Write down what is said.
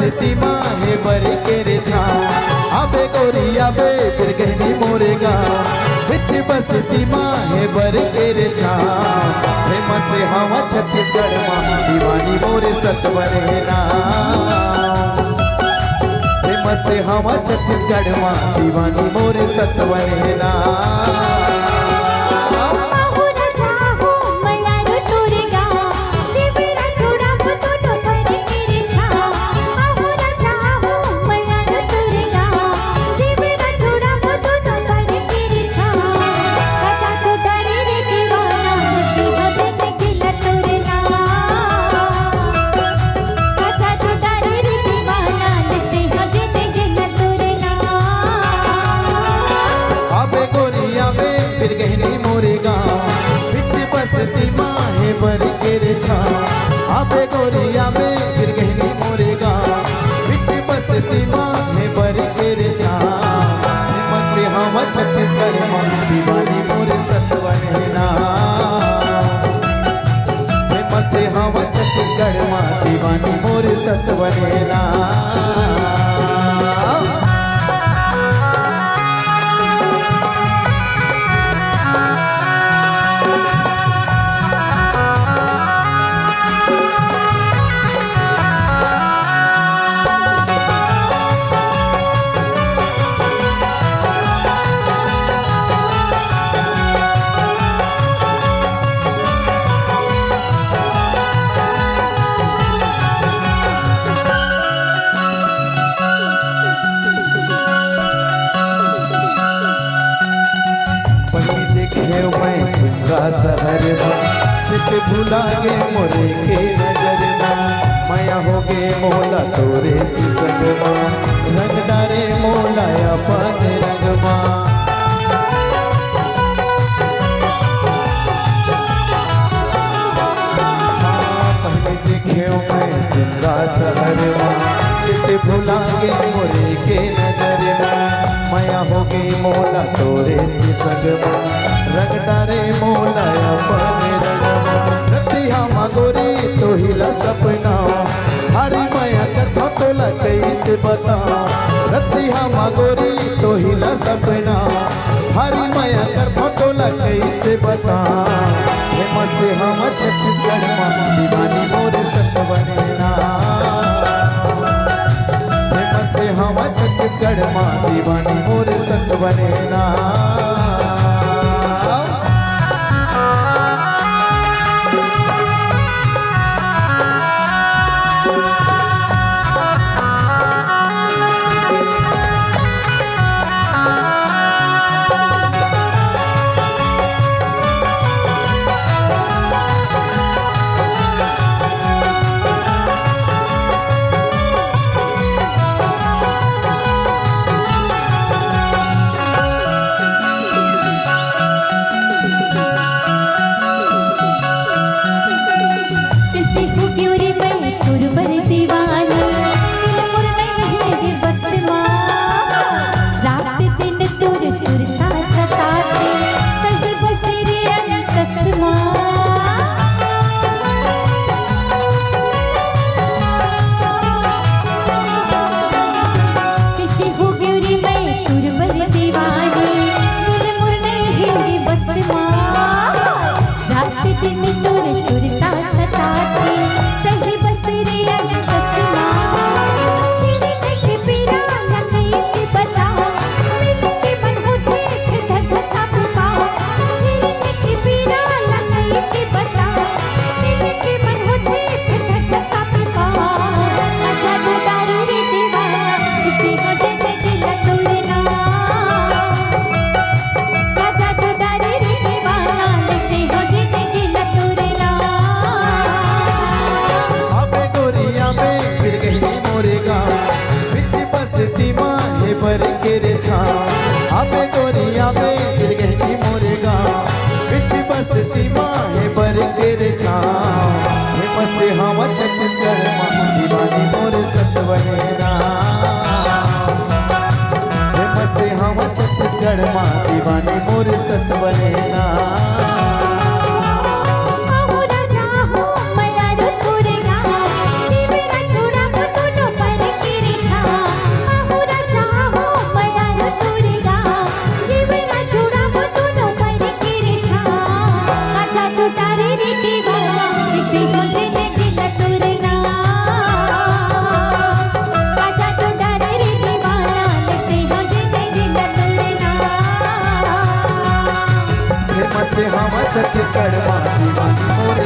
बसती माहे बरी के रे छाँव आबे गोरी आबे फिर कहनी मोरे गाँव बिच बसती माहे बरी के रे छाँव फेमस हवा छत्तीसगढ़ माँ दीवानी मोरे सतवरे नाम फेमस हवा छत्तीसगढ़ माँ दीवानी मोरे सतवरे नाम आबे गोरी आबे फिर कहनी मोरे गाँव बिच बसती माहे बरी के रे छाँव फेमस हवा छत्तीसगढ़ माँ दीवानी मोरे सतवरे नाम फेमस हवा छत्तीसगढ़ माँ दीवानी मोरे सतवरे नाम शहर चित भुला गे मोरे के नजर माया हो गे मोला तोरे संग रंग डारे मोला अपन रंग पहले देखे मैं सिंगा शहर चित भुला गे मोरे के नजर माया हो गे मोला तोरे संग रंग डारे मोला अपने रतिया मगोरी तो हिला सपना हरी माया कथा तोला कैसे बता रतिया मगोरी तो हिला सपना हरी माया कथा तोला कैसे बता फेमस हम छत्तीसगढ़ माँ दीवानी मोरे सतवरे नाम फेमस हम छत्तीसगढ़ माँ दीवानी मोरे सतवरे नाम छत्तीसगढ़ माँ दीवानी मोरे